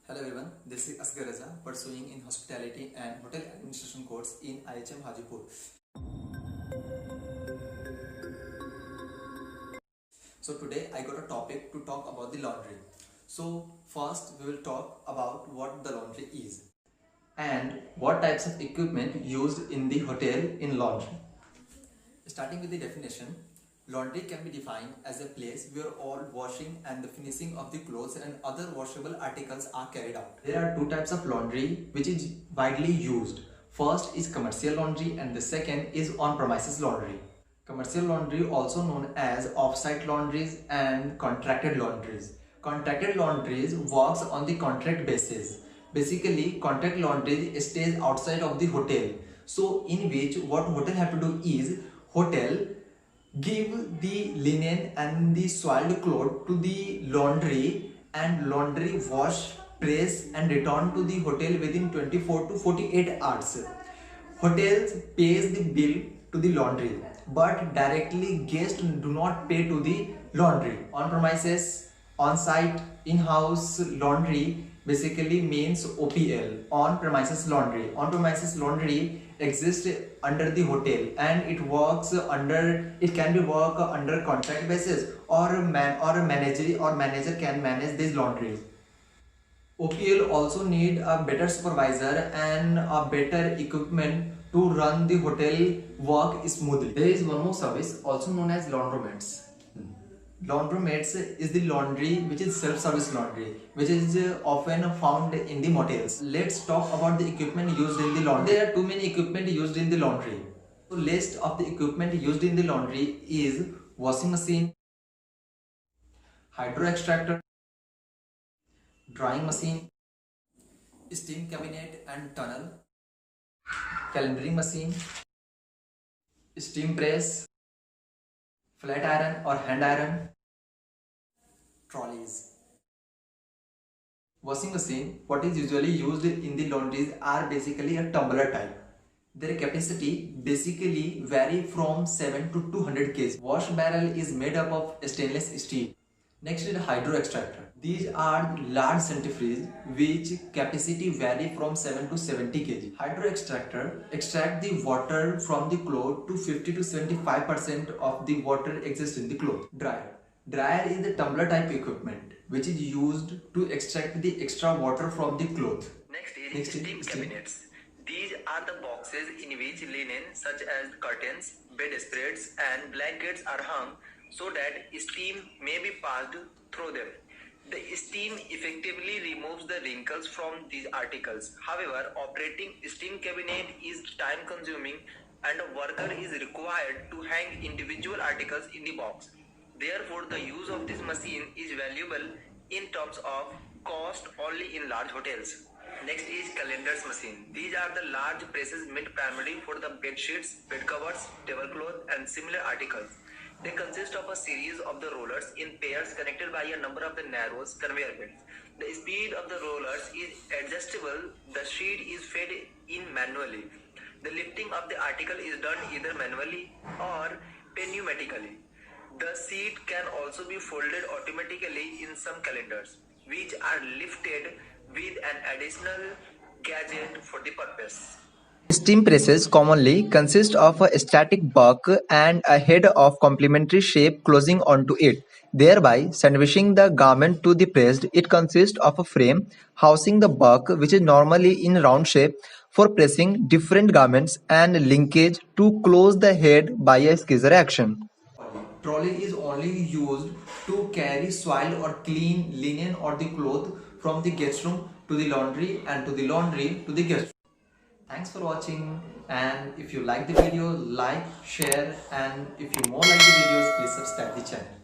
Hello everyone, this is Asghar Raza pursuing in Hospitality and Hotel Administration course in IHM Hajipur. So today I got a topic to talk about the laundry. So first we will talk about what the laundry is and what types of equipment used in the hotel in laundry. Starting with the definition, laundry can be defined as a place where all washing and the finishing of the clothes and other washable articles are carried out. There are two types of laundry which is widely used. First is commercial laundry and the second is on-premises laundry. Commercial laundry, also known as off-site laundries and contracted laundries. Contracted laundries works on the contract basis. Basically, contract laundry stays outside of the hotel. So, in which what hotel have to do is hotel give the linen and the soiled cloth to the laundry and laundry wash, press and return to the hotel within 24 to 48 hours. Hotels pays the bill to the laundry, but directly guests do not pay to the laundry. On premises, on site, in-house laundry basically means OPL, on premises laundry. On premises laundry exists under the hotel and it can be work under contract basis or a manager can manage these laundries. OPL also need a better supervisor and a better equipment to run the hotel work smoothly. There is one more service also known as laundromats. Laundromats is the laundry which is self-service laundry, which is often found in the motels. Let's talk about the equipment used in the laundry. There are too many equipment used in the laundry. So list of the equipment used in the laundry is washing machine, hydro extractor, drying machine, steam cabinet and tunnel, calendaring machine, steam press, flat iron or hand iron, trolleys. Washing machine, what is usually used in the laundries are basically a tumbler type. Their capacity basically vary from 7 to 200 kg. Wash barrel is made up of stainless steel. Next is hydro extractor. These are large centrifuges which capacity vary from 7 to 70 kg. Hydro extractor extract the water from the cloth to 50 to 75% of the water exists in the cloth. Dryer. Dryer is the tumbler type equipment which is used to extract the extra water from the cloth. Next is steam cabinets. These are the boxes in which linen such as curtains, bedspreads and blankets are hung so that steam may be passed through them. The steam effectively removes the wrinkles from these articles. However, operating steam cabinet is time consuming and a worker is required to hang individual articles in the box. Therefore, the use of this machine is valuable in terms of cost only in large hotels. Next is calendars machine. These are the large presses made primarily for the bed sheets, bed covers, tablecloth and similar articles. They consist of a series of the rollers in pairs connected by a number of the narrow conveyor belts. The speed of the rollers is adjustable. The sheet is fed in manually. The lifting of the article is done either manually or pneumatically. The sheet can also be folded automatically in some calendars, which are lifted with an additional gadget for the purpose. Steam presses commonly consist of a static bulk and a head of complementary shape closing onto it, thereby sandwiching the garment to the pressed. It consists of a frame housing the bulk, which is normally in round shape, for pressing different garments and linkage to close the head by a scissor action. Trolley is only used to carry soiled or clean linen or the cloth from the guest room to the laundry and to the laundry to the guest room. Thanks for watching, and if you like the video, like, share, and if you more like the videos, please subscribe the channel.